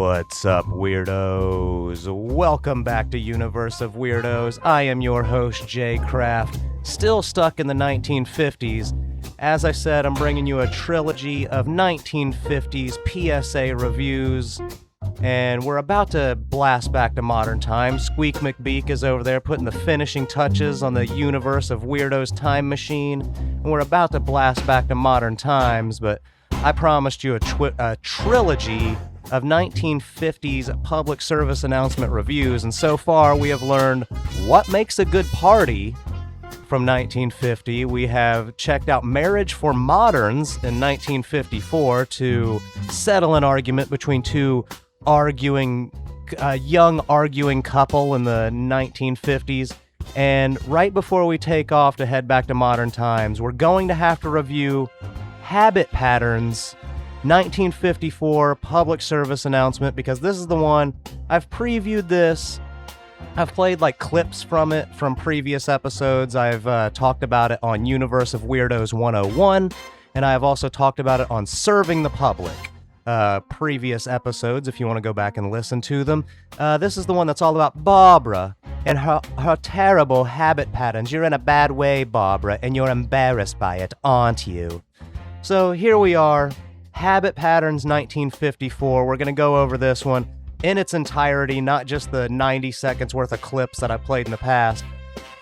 What's up, weirdos? Welcome back to Universe of Weirdos. I am your host, Jay Kraft, still stuck in the 1950s. As I said, I'm bringing you a trilogy of 1950s PSA reviews, and we're about to blast back to modern times. Squeak McBeak is over there putting the finishing touches on the Universe of Weirdos time machine, and we're about to blast back to modern times, but I promised you a trilogy of 1950s public service announcement reviews, and so far we have learned what makes a good party from 1950. We have checked out Marriage for Moderns in 1954 to settle an argument between two young arguing couple in the 1950s. And right before we take off to head back to modern times, we're going to have to review Habit Patterns 1954 public service announcement, because this is the one I've previewed. This I've played like clips from it from previous episodes. I've talked about it on Universe of Weirdos 101, and I've also talked about it on Serving the Public previous episodes if you want to go back and listen to them. This is the one that's all about Barbara and her terrible habit patterns. You're in a bad way, Barbara, and you're embarrassed by it, aren't you? So here we are, Habit Patterns 1954. We're going to go over this one in its entirety, not just the 90 seconds worth of clips that I played in the past.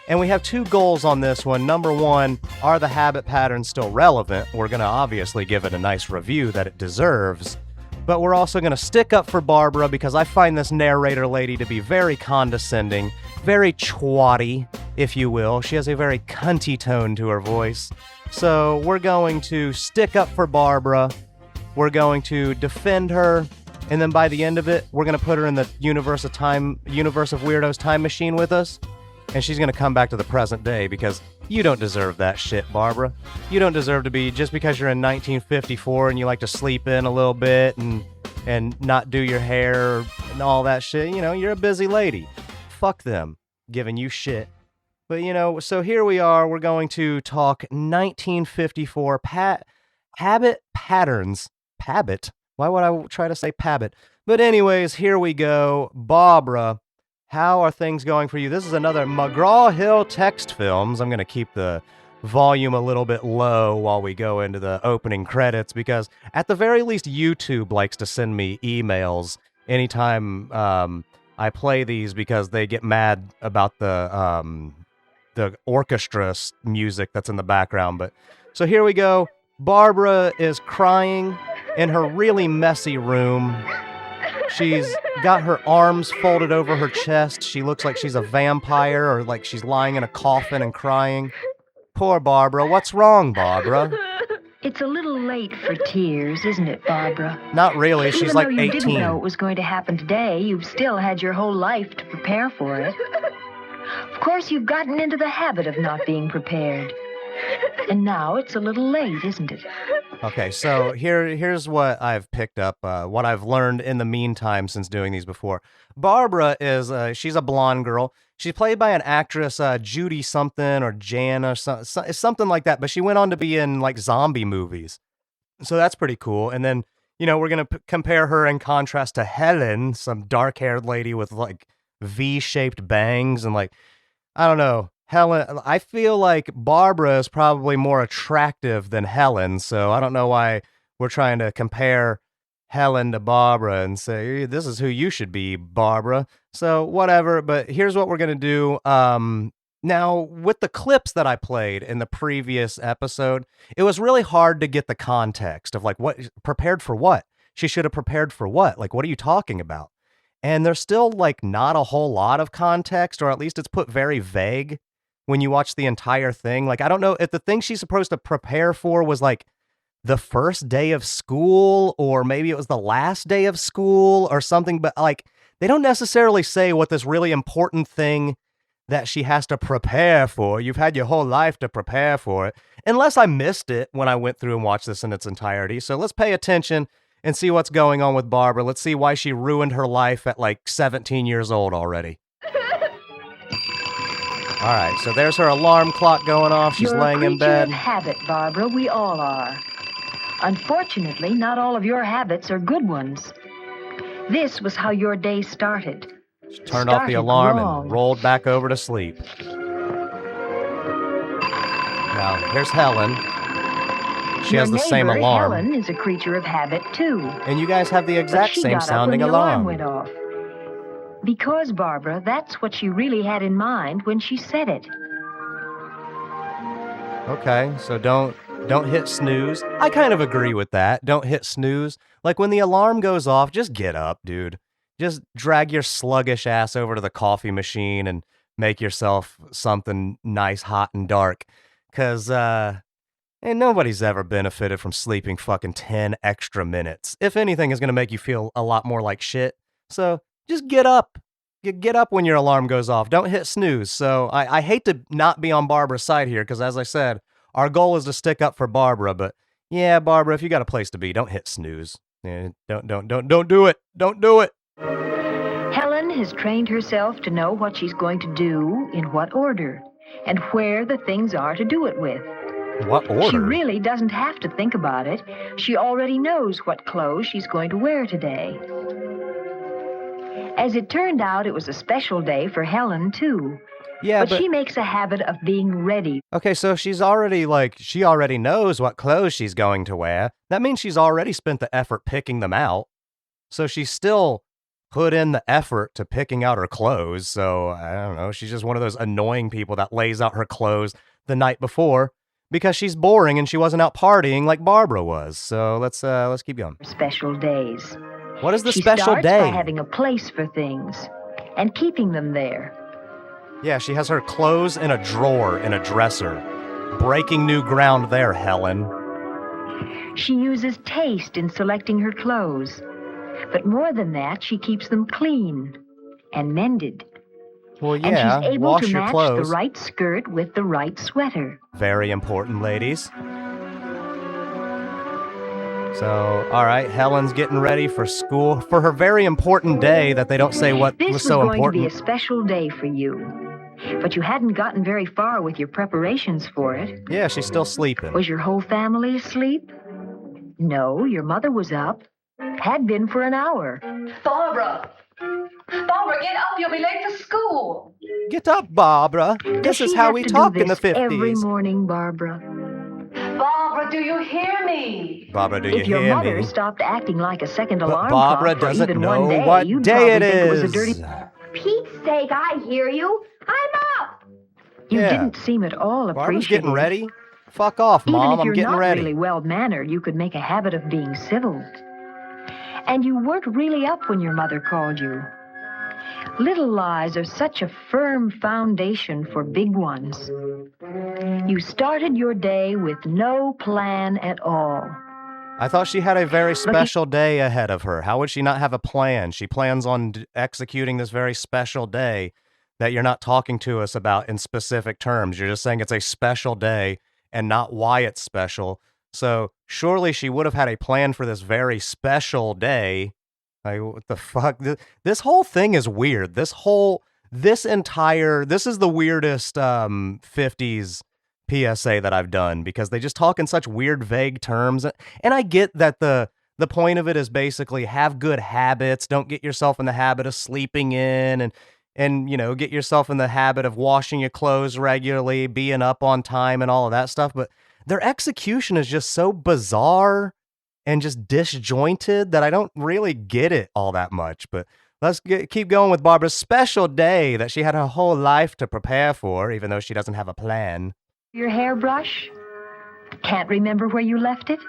And we have two goals on this one. Number one, are the habit patterns still relevant? We're going to obviously give it a nice review that it deserves. But we're also going to stick up for Barbara, because I find this narrator lady to be very condescending, very twatty, if you will. She has a very cunty tone to her voice. So we're going to stick up for Barbara. We're going to defend her. And then by the end of it, we're going to put her in the Universe of Weirdos time machine with us. And she's going to come back to the present day, because you don't deserve that shit, Barbara. You don't deserve to be, just because you're in 1954 and you like to sleep in a little bit and not do your hair and all that shit. You know, you're a busy lady. Fuck them giving you shit. But, you know, so here we are. We're going to talk 1954 habit patterns. Habit? Why would I try to say Pabbit? But anyways, here we go. Barbara, how are things going for you? This is another McGraw-Hill Text Films. I'm going to keep the volume a little bit low while we go into the opening credits, because at the very least, YouTube likes to send me emails anytime I play these, because they get mad about the orchestra music that's in the background. But so here we go. Barbara is crying in her really messy room. She's got her arms folded over her chest. She looks like she's a vampire, or like she's lying in a coffin and crying. Poor Barbara. What's wrong, Barbara? It's a little late for tears, isn't it, Barbara? Not really. She's like 18. Even though you didn't know it was going to happen today, you've still had your whole life to prepare for it. Of course, you've gotten into the habit of not being prepared. And now it's a little late, isn't it? Okay, so here's what I've picked up, what I've learned in the meantime since doing these before. Barbara is, she's a blonde girl. She's played by an actress, Judy something, or Jan, or something like that, but she went on to be in, like, zombie movies. So that's pretty cool. And then, you know, we're going to compare her in contrast to Helen, some dark-haired lady with, like, V-shaped bangs, and, like, I don't know. Helen, I feel like Barbara is probably more attractive than Helen, so I don't know why we're trying to compare Helen to Barbara and say, this is who you should be, Barbara. So whatever, but here's what we're going to do. Now, with the clips that I played in the previous episode, it was really hard to get the context of, like, what prepared for what? She should have prepared for what? Like, what are you talking about? And there's still, like, not a whole lot of context, or at least it's put very vague when you watch the entire thing. Like, I don't know if the thing she's supposed to prepare for was, like, the first day of school, or maybe it was the last day of school or something, but, like, they don't necessarily say what this really important thing that she has to prepare for. You've had your whole life to prepare for it, unless I missed it when I went through and watched this in its entirety. So let's pay attention and see what's going on with Barbara. Let's see why she ruined her life at, like, 17 years old already. All right, so there's her alarm clock going off. She's laying in bed. You're a creature of habit, Barbara. We all are. Unfortunately, not all of your habits are good ones. This was how your day started. She turned off the alarm and rolled back over to sleep. Now, here's Helen. She has the same alarm. Helen is a creature of habit, too. And you guys have the exact same sounding alarm. Went off. Because, Barbara, that's what she really had in mind when she said it. Okay, so don't hit snooze. I kind of agree with that. Don't hit snooze. Like, when the alarm goes off, just get up, dude. Just drag your sluggish ass over to the coffee machine and make yourself something nice, hot, and dark. Because, and nobody's ever benefited from sleeping fucking 10 extra minutes. If anything, is going to make you feel a lot more like shit. So, just get up. Get up when your alarm goes off. Don't hit snooze. So, I hate to not be on Barbara's side here, because as I said, our goal is to stick up for Barbara, but yeah, Barbara, if you got a place to be, don't hit snooze. Yeah, don't do it. Don't do it. Helen has trained herself to know what she's going to do, in what order, and where the things are to do it with. What order? She really doesn't have to think about it. She already knows what clothes she's going to wear today. As it turned out, it was a special day for Helen, too. Yeah, but she makes a habit of being ready. Okay, so she already knows what clothes she's going to wear. That means she's already spent the effort picking them out. So she's still put in the effort to picking out her clothes. So, I don't know, she's just one of those annoying people that lays out her clothes the night before because she's boring and she wasn't out partying like Barbara was. So let's keep going. Special days. What is the special day? She starts by having a place for things and keeping them there. Yeah, she has her clothes in a drawer in a dresser. Breaking new ground there, Helen. She uses taste in selecting her clothes. But more than that, she keeps them clean and mended. Well, yeah, and she's able wash to your match clothes. The right skirt with the right sweater. Very important, ladies. So, all right, Helen's getting ready for school for her very important day that they don't say what was so important. This was going to be a special day for you. But you hadn't gotten very far with your preparations for it. Yeah, she's still sleeping. Was your whole family asleep? No, your mother was up. Had been for an hour. Barbara! Barbara, get up. You'll be late for school. Get up, Barbara. This is how we talk in the 50s. Every morning, Barbara. Barbara, do you hear me? Barbara, do you hear me? If your mother stopped acting like a second alarm Barbara clock for doesn't even know one day, what you'd day it probably think is. It was a dirty... Pete's sake, I hear you. I'm up. You didn't seem at all appreciative. Barbara's getting ready. Fuck off, Mom. I'm getting ready. Even if you're not really well-mannered, you could make a habit of being civil. And you weren't really up when your mother called you. Little lies are such a firm foundation for big ones. You started your day with no plan at all. I thought she had a very special day ahead of her. How would she not have a plan? She plans on executing this very special day that you're not talking to us about in specific terms. You're just saying it's a special day and not why it's special. So surely she would have had a plan for this very special day. Like, what the fuck? This whole thing is weird. This is the weirdest 50s PSA that I've done because they just talk in such weird, vague terms. And I get that the point of it is basically have good habits. Don't get yourself in the habit of sleeping in and you know, get yourself in the habit of washing your clothes regularly, being up on time and all of that stuff. But their execution is just so bizarre and just disjointed that I don't really get it all that much. But let's keep going with Barbara's special day that she had her whole life to prepare for, even though she doesn't have a plan. Your hairbrush? Can't remember where you left it?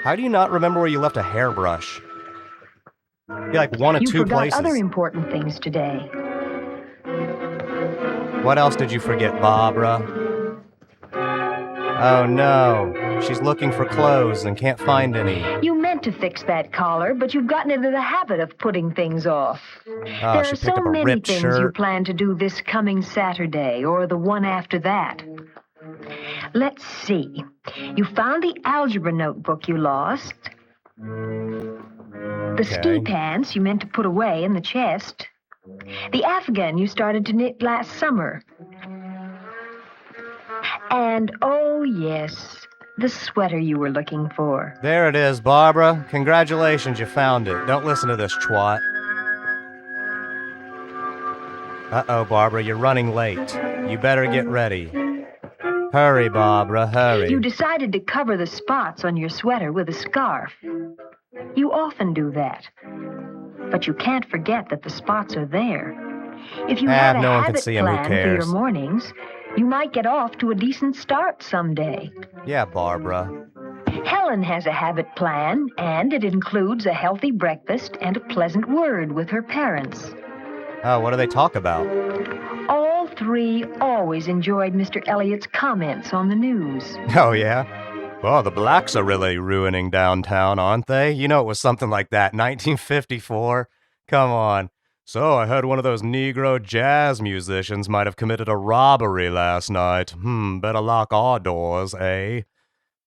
How do you not remember where you left a hairbrush? Be like one of two places. You forgot other important things today. What else did you forget, Barbara? Oh no, she's looking for clothes and can't find any. You meant to fix that collar, but you've gotten into the habit of putting things off. There are so many things you plan to do this coming Saturday or the one after that. Let's see. You found the algebra notebook you lost. The ski pants you meant to put away in the chest. The Afghan you started to knit last summer. And, oh yes, The sweater you were looking for. There it is, Barbara. Congratulations, you found it. Don't listen to this twat. Uh-oh, Barbara, you're running late. You better get ready. Hurry, Barbara, hurry. You decided to cover the spots on your sweater with a scarf. You often do that. But you can't forget that the spots are there. If you had a no one can habit see 'em, who plan for your cares? mornings, you might get off to a decent start someday. Yeah, Barbara. Helen has a habit plan, and it includes a healthy breakfast and a pleasant word with her parents. Oh, what do they talk about? All three always enjoyed Mr. Elliott's comments on the news. Oh, yeah? Well, the blacks are really ruining downtown, aren't they? You know it was something like that, 1954. Come on. So, I heard one of those Negro jazz musicians might have committed a robbery last night. Better lock our doors, eh?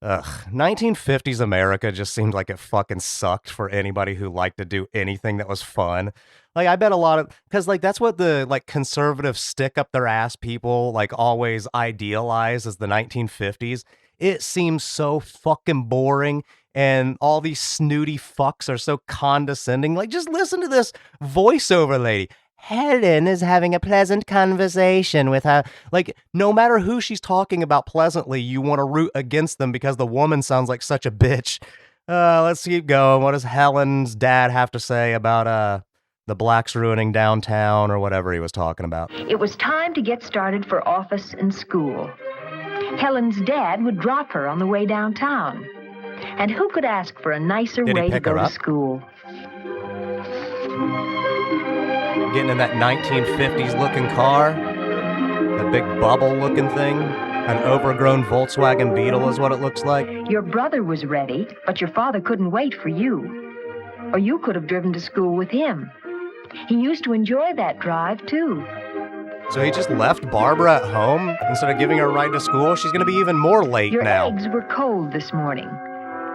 Ugh, 1950s America just seemed like it fucking sucked for anybody who liked to do anything that was fun. Like, I bet a lot of, because, like, that's what the, like, conservative stick-up-their-ass people, like, always idealize as the 1950s. It seems so fucking boring, and all these snooty fucks are so condescending. Like, just listen to this voiceover lady. Helen is having a pleasant conversation with her. Like, no matter who she's talking about pleasantly, you want to root against them because the woman sounds like such a bitch. Let's keep going. What does Helen's dad have to say about, the blacks ruining downtown or whatever he was talking about? It was time to get started for office and school. Helen's dad would drop her on the way downtown. And who could ask for a nicer Did he way to pick go her to up? school? Getting in that 1950s looking car, that big bubble looking thing, an overgrown Volkswagen Beetle is what it looks like. Your brother was ready, but your father couldn't wait for you. Or you could have driven to school with him. He used to enjoy that drive, too. So he just left Barbara at home instead of giving her a ride to school? She's going to be even more late Your now. eggs were cold this morning,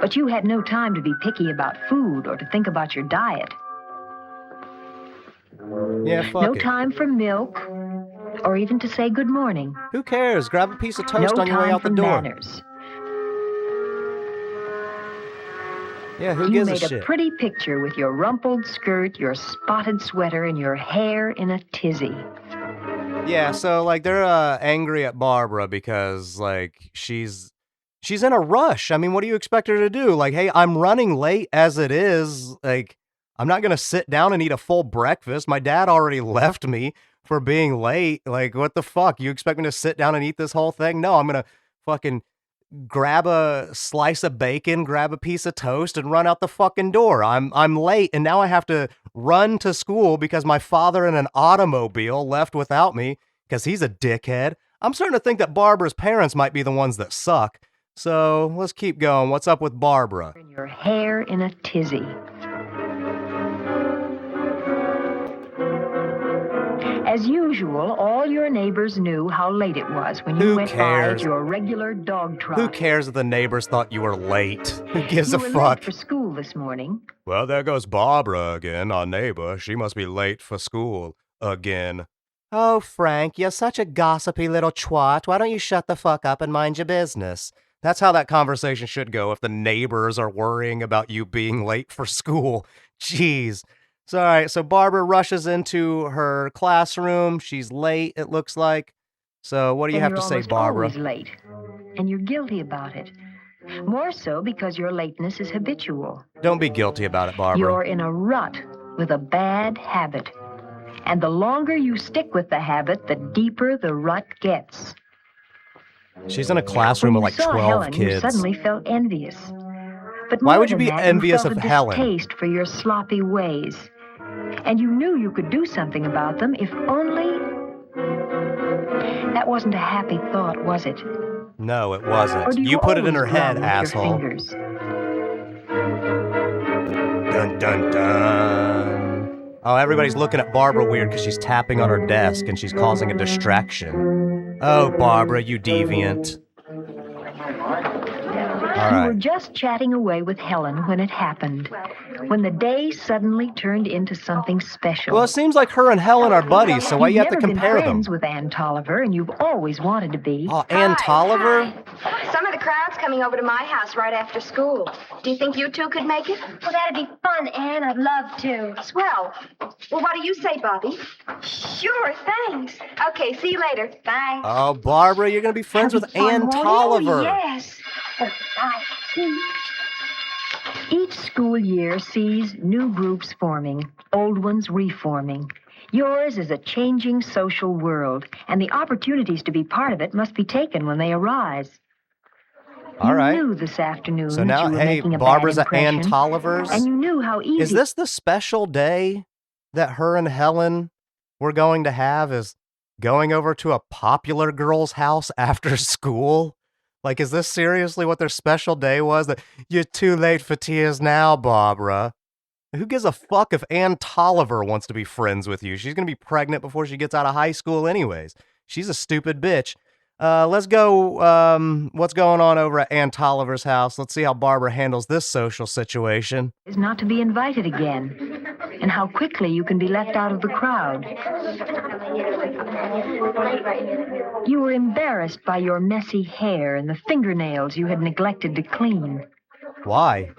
but you had no time to be picky about food or to think about your diet. Yeah, fuck No it. time for milk or even to say good morning. Who cares? Grab a piece of toast No on your way time out the for door. manners. Yeah, who You gives a made shit? a pretty picture with your rumpled skirt, your spotted sweater, and your hair in a tizzy. Yeah, so, like, they're angry at Barbara because, like, she's in a rush. I mean, what do you expect her to do? Like, hey, I'm running late as it is. Like, I'm not going to sit down and eat a full breakfast. My dad already left me for being late. Like, what the fuck? You expect me to sit down and eat this whole thing? No, I'm going to fucking grab a slice of bacon, grab a piece of toast, and run out the fucking door. I'm late, and now I have to run to school because my father in an automobile left without me because he's a dickhead. I'm starting to think that Barbara's parents might be the ones that suck. So let's keep going. What's up with Barbara? And your hair in a tizzy. As usual, all your neighbors knew how late it was when you Who went by cares? at your regular dog trot. Who cares if the neighbors thought you were late? Who gives You a were fuck? late for school this morning. Well, there goes Barbara again, our neighbor. She must be late for school again. Oh, Frank, you're such a gossipy little twat. Why don't you shut the fuck up and mind your business? That's how that conversation should go if the neighbors are worrying about you being late for school. Jeez. So, all right, so Barbara rushes into her classroom. She's late, it looks like. So what do you And have you're to say, almost Barbara? always late. And you're guilty about it. More so because your lateness is habitual. Don't be guilty about it, Barbara. You're in a rut with a bad habit. And the longer you stick with the habit, the deeper the rut gets. She's in a classroom When with you like saw 12 Helen, kids. You suddenly felt envious. But Why more would you than be that, envious you felt of a Helen? distaste for your sloppy ways. And you knew you could do something about them if only... That wasn't a happy thought, was it? No, it Or wasn't. do You put it in always her head, drum with asshole. Your fingers? Dun dun dun. Oh, everybody's looking at Barbara weird because she's tapping on her desk and she's causing a distraction. Oh, Barbara, you deviant. All You were right. just chatting away with Helen when it happened. When the day suddenly turned into something special. Well, it seems like her and Helen are buddies, so why you have to You've never compare been them? friends with Ann Tolliver, and you've always wanted to be. Oh, Ann Tolliver? Some of the crowd's coming over to my house right after school. Do you think you two could make it? Well, that'd be fun, Anne. I'd love to. Swell. Well, what do you say, Bobby? Sure, thanks. Okay, see you later. Bye. Oh, Barbara, you're going to be friends with Ann Tolliver. Oh, yes. Each school year sees new groups forming, old ones reforming. Yours is a changing social world, and the opportunities to be part of it must be taken when they arise. All right. You knew this afternoon So that now, you were hey, making a Barbara's bad at Ann impression, Tolliver's. and you knew how easy. Is this the special day that her and Helen were going to have, is going over to a popular girl's house after school? Like, is this seriously what their special day was? That you're too late for tears now, Barbara. Who gives a fuck if Ann Tolliver wants to be friends with you? She's going to be pregnant before she gets out of high school anyways. She's a stupid bitch. Let's go, what's going on over at Ann Tolliver's house? Let's see how Barbara handles this social situation. Is not to be invited again, and how quickly you can be left out of the crowd. You were embarrassed by your messy hair and the fingernails you had neglected to clean. Why?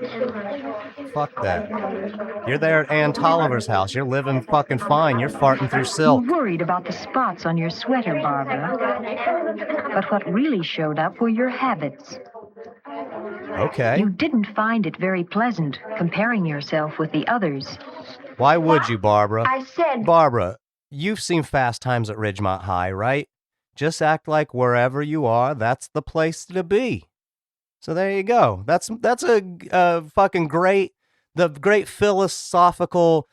Fuck that. You're there at Ann Tolliver's house. You're living fucking fine. You're farting through silk. You worried about the spots on your sweater, Barbara. But what really showed up were your habits. Okay. You didn't find it very pleasant comparing yourself with the others. Why would you, Barbara? I said... Barbara, you've seen Fast Times at Ridgemont High, right? Just act like wherever you are, that's the place to be. So there you go. That's a fucking great philosophical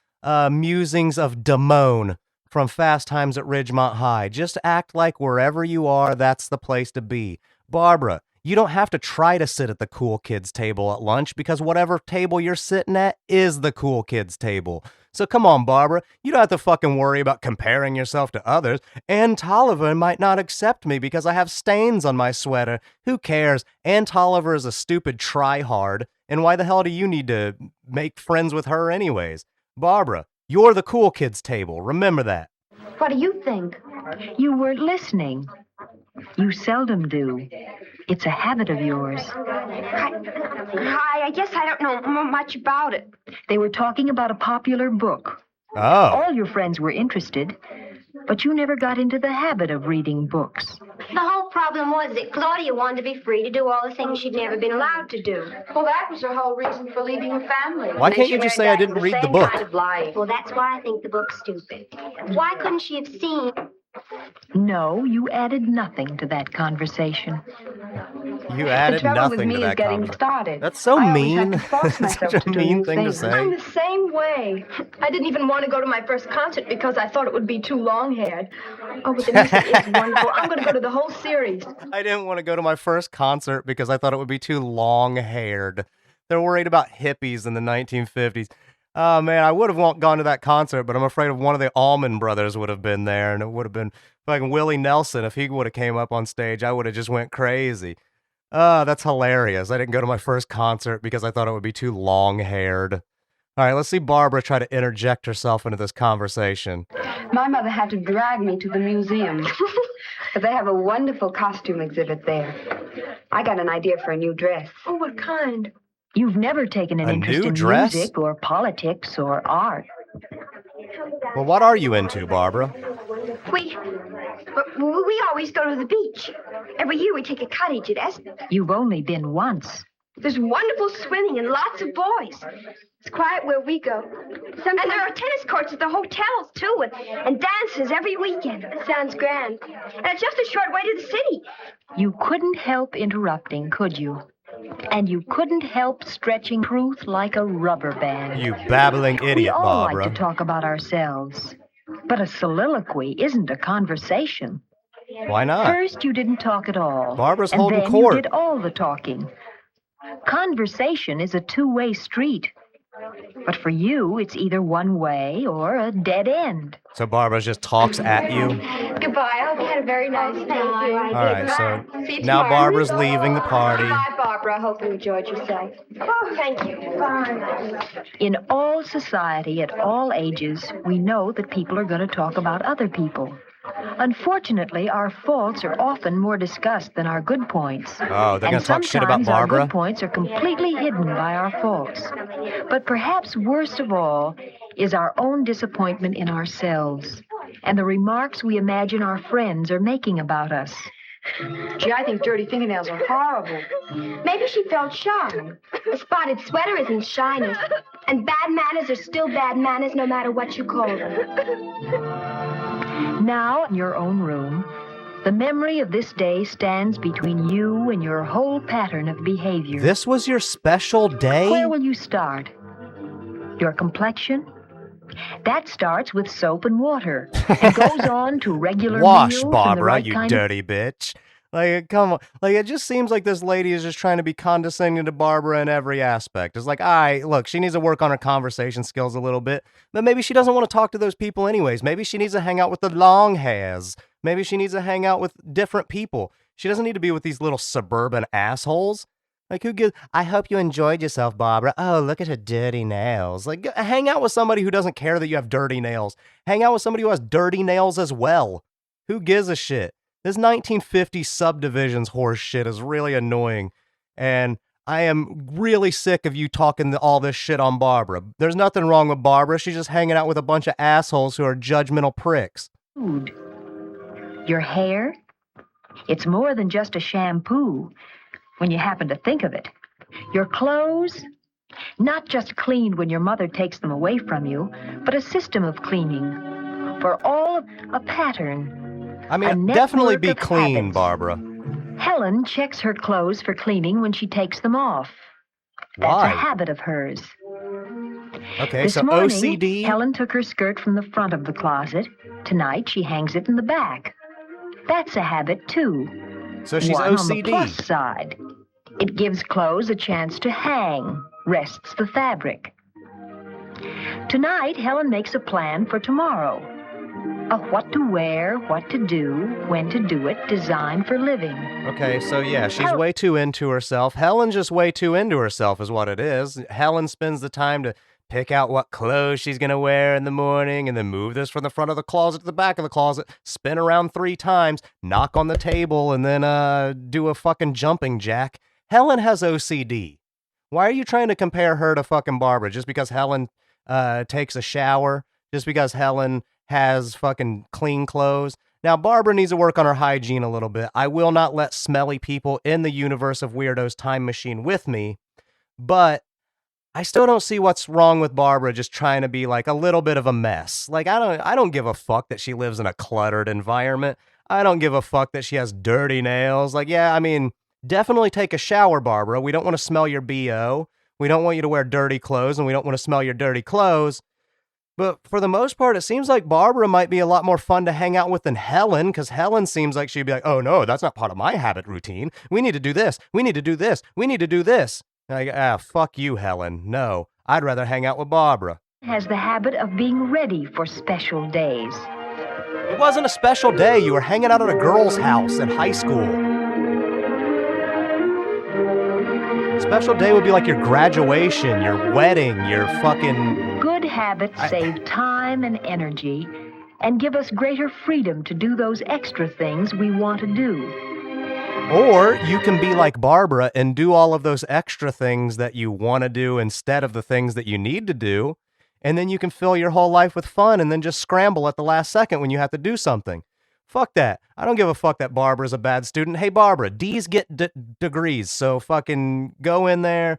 musings of Damone from Fast Times at Ridgemont High. Just act like wherever you are, that's the place to be. Barbara, you don't have to try to sit at the cool kids table at lunch because whatever table you're sitting at is the cool kids table. So come on, Barbara, you don't have to fucking worry about comparing yourself to others. Ann Tolliver might not accept me because I have stains on my sweater. Who cares? Ann Tolliver is a stupid try-hard, and why the hell do you need to make friends with her anyways? Barbara, you're the cool kids table. Remember that. What do you think? You weren't listening. You seldom do. It's a habit of yours. I guess I don't know much about it. They were talking about a popular book. Oh. All your friends were interested, but you never got into the habit of reading books. The whole problem was that Claudia wanted to be free to do all the things she'd never been allowed to do. Well, that was her whole reason for leaving her family. Why can't you just say I didn't read the book? Kind of life. Well, that's why I think the book's stupid. Why couldn't she have seen... No, you added nothing to that conversation. You added nothing to that conversation. Started. That's so mean. I force myself Such to a do mean new thing to things. say. I'm the same way. I didn't even want to go to my first concert because I thought it would be too long-haired. Oh, but the music is wonderful. I'm going to go to the whole series. I didn't want to go to my first concert because I thought it would be too long-haired. They're worried about hippies in the 1950s. Oh, man, I would have gone to that concert, but I'm afraid of one of the Allman Brothers would have been there, and it would have been fucking Willie Nelson. If he would have came up on stage, I would have just went crazy. That's hilarious. I didn't go to my first concert because I thought it would be too long-haired. All right, let's see Barbara try to interject herself into this conversation. My mother had to drag me to the museum, but they have a wonderful costume exhibit there. I got an idea for a new dress. Oh, what kind? You've never taken an interest new in dress? music or politics or art. Well, what are you into, Barbara? We always go to the beach. Every year we take a cottage at Esmond. You've only been once. There's wonderful swimming and lots of boys. It's quiet where we go. And there are tennis courts at the hotels, too, and dances every weekend. It sounds grand. And it's just a short way to the city. You couldn't help interrupting, could you? And you couldn't help stretching truth like a rubber band. You babbling idiot, We all Barbara. like to talk about ourselves. But a soliloquy isn't a conversation. Why not? First, you didn't talk at all. Barbara's and holding then court. you did all the talking. Conversation is a two-way street. But for you, it's either one way or a dead end. So Barbara just talks at you? Goodbye. I hope you had a very nice time. All right, so See you now tomorrow. Barbara's leaving the party. Bye, Barbara. I hope you enjoyed yourself. Oh, thank you. Bye. In all society, at all ages, we know that people are going to talk about other people. Unfortunately, our faults are often more discussed than our good points. Oh, they're going to talk shit about sometimes our Barbara? good points are completely hidden by our faults. But perhaps worst of all is our own disappointment in ourselves and the remarks we imagine our friends are making about us. Gee, I think dirty fingernails are horrible. Maybe she felt shy. A spotted sweater isn't shyness. And bad manners are still bad manners no matter what you call them. Now, in your own room, the memory of this day stands between you and your whole pattern of behavior. This was your special day? Where will you start? Your complexion? That starts with soap and water and goes on to regular Wash, meals and Barbara, the right you kind dirty bitch. Like, come on. Like, it just seems like this lady is just trying to be condescending to Barbara in every aspect. It's like, all right, look, she needs to work on her conversation skills a little bit, but maybe she doesn't want to talk to those people anyways. Maybe she needs to hang out with the long hairs. Maybe she needs to hang out with different people. She doesn't need to be with these little suburban assholes. Like, who gives? I hope you enjoyed yourself, Barbara. Oh, look at her dirty nails. Like, hang out with somebody who doesn't care that you have dirty nails. Hang out with somebody who has dirty nails as well. Who gives a shit? This 1950s subdivisions horse shit is really annoying. And I am really sick of you talking all this shit on Barbara. There's nothing wrong with Barbara. She's just hanging out with a bunch of assholes who are judgmental pricks. food. Your hair? It's more than just a shampoo when you happen to think of it. Your clothes? Not just cleaned when your mother takes them away from you, but a system of cleaning. For all a pattern. I mean, A definitely network be of clean, habits. Barbara. Helen checks her clothes for cleaning when she takes them off. That's Why? a habit of hers. Okay, This so morning, OCD. Helen took her skirt from the front of the closet. Tonight, she hangs it in the back. That's a habit, too. So she's One on the OCD. plus side. It gives clothes a chance to hang, rests the fabric. Tonight, Helen makes a plan for tomorrow. What to wear, what to do, when to do it, designed for living. Okay, so yeah, she's way too into herself. Helen's just way too into herself is what it is. Helen spends the time to pick out what clothes she's going to wear in the morning and then move this from the front of the closet to the back of the closet, spin around 3 times, knock on the table, and then do a fucking jumping jack. Helen has OCD. Why are you trying to compare her to fucking Barbara? Just because Helen takes a shower? Just because Helen has fucking clean clothes? Now, Barbara needs to work on her hygiene a little bit. I will not let smelly people in the Universe of Weirdos time machine with me, but I still don't see what's wrong with Barbara just trying to be like a little bit of a mess. Like, I don't give a fuck that she lives in a cluttered environment. I don't give a fuck that she has dirty nails. Like, yeah, I mean, definitely take a shower, Barbara. We don't want to smell your BO. We don't want you to wear dirty clothes, and we don't want to smell your dirty clothes. But for the most part, it seems like Barbara might be a lot more fun to hang out with than Helen, because Helen seems like she'd be like, oh no, that's not part of my habit routine. We need to do this. We need to do this. We need to do this. Like, fuck you, Helen. No, I'd rather hang out with Barbara. Has the habit of being ready for special days. It wasn't a special day. You were hanging out at a girl's house in high school. Special day would be like your graduation, your wedding, your fucking... Good habits save time and energy and give us greater freedom to do those extra things we want to do. Or you can be like Barbara and do all of those extra things that you want to do instead of the things that you need to do. And then you can fill your whole life with fun and then just scramble at the last second when you have to do something. Fuck that. I don't give a fuck that Barbara's a bad student. Hey, Barbara, D's get degrees. So fucking go in there,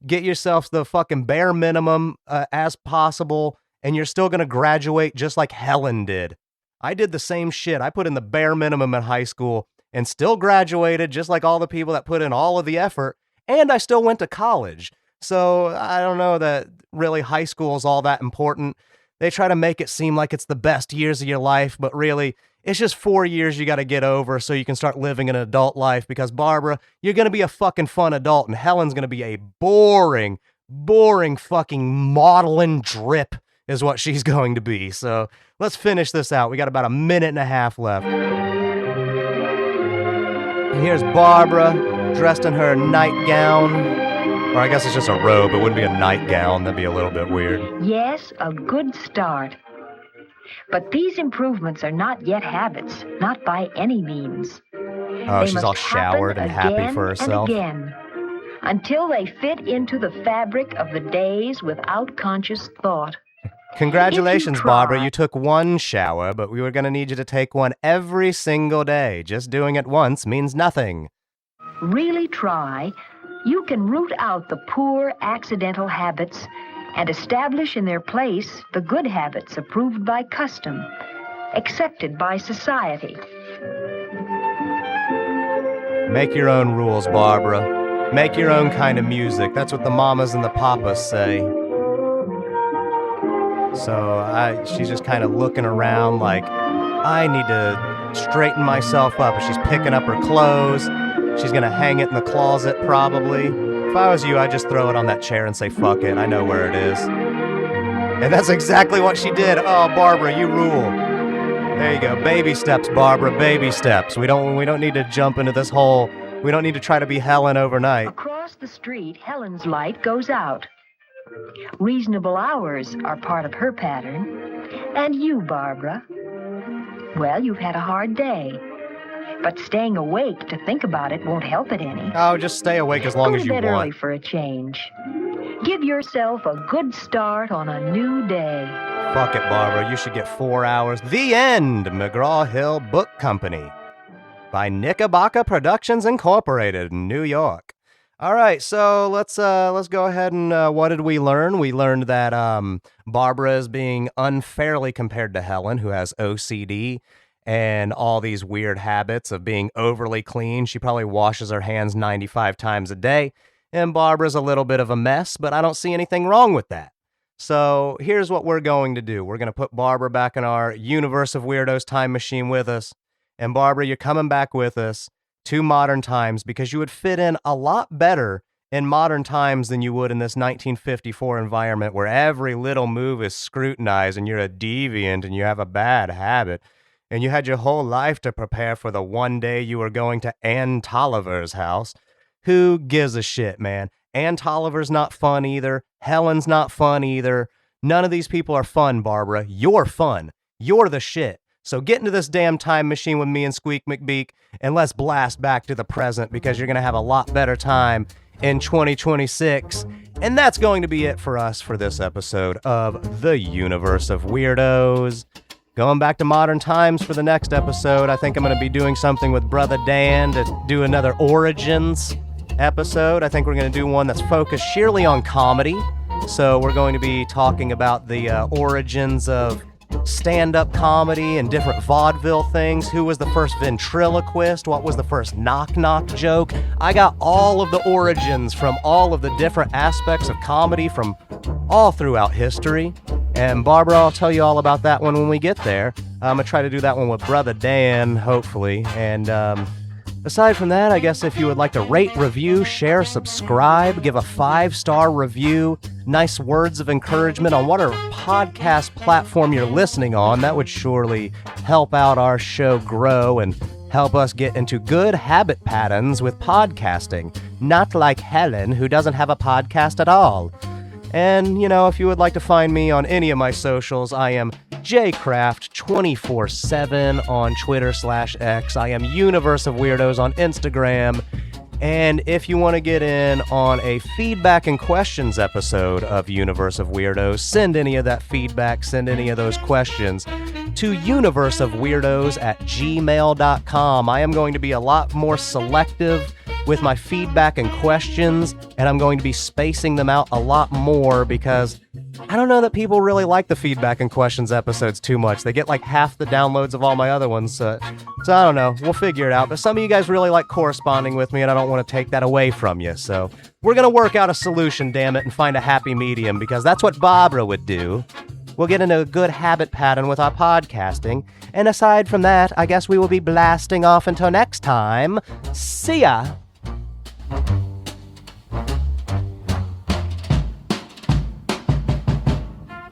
get yourself the fucking bare minimum as possible, and you're still going to graduate just like Helen did. I did the same shit. I put in the bare minimum in high school and still graduated just like all the people that put in all of the effort, and I still went to college. So I don't know that really high school is all that important. They try to make it seem like it's the best years of your life, but really, it's just 4 years you got to get over so you can start living an adult life, because Barbara, you're going to be a fucking fun adult, and Helen's going to be a boring fucking maudlin drip is what she's going to be. So let's finish this out. We got about a minute and a half left. And here's Barbara, dressed in her nightgown. Or I guess it's just a robe. It wouldn't be a nightgown. That'd be a little bit weird. Yes, a good start. But these improvements are not yet habits, not by any means. Oh, They she's must all showered and happen happy for herself. And again, until they fit into the fabric of the days without conscious thought. Congratulations, If you Barbara. try- You took one shower, but we were going to need you to take one every single day. Just doing it once means nothing. Really try, you can root out the poor, accidental habits and establish in their place the good habits approved by custom, accepted by society. Make your own rules, Barbara. Make your own kind of music. That's what the mamas and the papas say. So she's just kind of looking around like, I need to straighten myself up. She's picking up her clothes. She's going to hang it in the closet, probably. If I was you, I'd just throw it on that chair and say, fuck it, I know where it is. And that's exactly what she did. Oh, Barbara, you rule. There you go. Baby steps, Barbara, baby steps. We don't need to jump into this hole. We don't need to try to be Helen overnight. Across the street, Helen's light goes out. Reasonable hours are part of her pattern. And you, Barbara, well, you've had a hard day. But staying awake to think about it won't help it any. Oh, just stay awake as long Go as to you bed early want. for a change. Give yourself a good start on a new day. Fuck it, Barbara. You should get 4 hours. The End, McGraw-Hill Book Company by Knickerbocker Productions Incorporated in New York. All right, so let's go ahead and what did we learn? We learned that Barbara is being unfairly compared to Helen, who has OCD and all these weird habits of being overly clean. She probably washes her hands 95 times a day, and Barbara's a little bit of a mess, but I don't see anything wrong with that. So here's what we're going to do. We're going to put Barbara back in our Universe of Weirdos time machine with us. And Barbara, you're coming back with us to modern times because you would fit in a lot better in modern times than you would in this 1954 environment where every little move is scrutinized and you're a deviant and you have a bad habit. And you had your whole life to prepare for the one day you were going to Ann Tolliver's house. Who gives a shit, man? Ann Tolliver's not fun either. Helen's not fun either. None of these people are fun, Barbara. You're fun. You're the shit. So get into this damn time machine with me and Squeak McBeak, and let's blast back to the present because you're going to have a lot better time in 2026. And that's going to be it for us for this episode of The Universe of Weirdos. Going back to modern times for the next episode, I think I'm going to be doing something with Brother Dan to do another Origins episode. I think we're going to do one that's focused sheerly on comedy. So we're going to be talking about the origins of stand-up comedy and different vaudeville things. Who was the first ventriloquist? What was the first knock-knock joke? I got all of the origins from all of the different aspects of comedy from all throughout history. And Barbara, I'll tell you all about that one when we get there. I'm going to try to do that one with Brother Dan, hopefully. And aside from that, I guess if you would like to rate, review, share, subscribe, give a 5-star review, nice words of encouragement on whatever podcast platform you're listening on, that would surely help out our show grow and help us get into good habit patterns with podcasting. Not like Helen, who doesn't have a podcast at all. And, you know, if you would like to find me on any of my socials, I am jcraft247 on Twitter/X. I am Universe of Weirdos on Instagram. And if you want to get in on a feedback and questions episode of Universe of Weirdos, send any of that feedback, send any of those questions to universeofweirdos@gmail.com. I am going to be a lot more selective with my feedback and questions, and I'm going to be spacing them out a lot more because I don't know that people really like the feedback and questions episodes too much. They get like half the downloads of all my other ones, so I don't know. We'll figure it out. But some of you guys really like corresponding with me, and I don't want to take that away from you. So we're going to work out a solution, damn it, and find a happy medium because that's what Barbara would do. We'll get into a good habit pattern with our podcasting. And aside from that, I guess we will be blasting off until next time. See ya!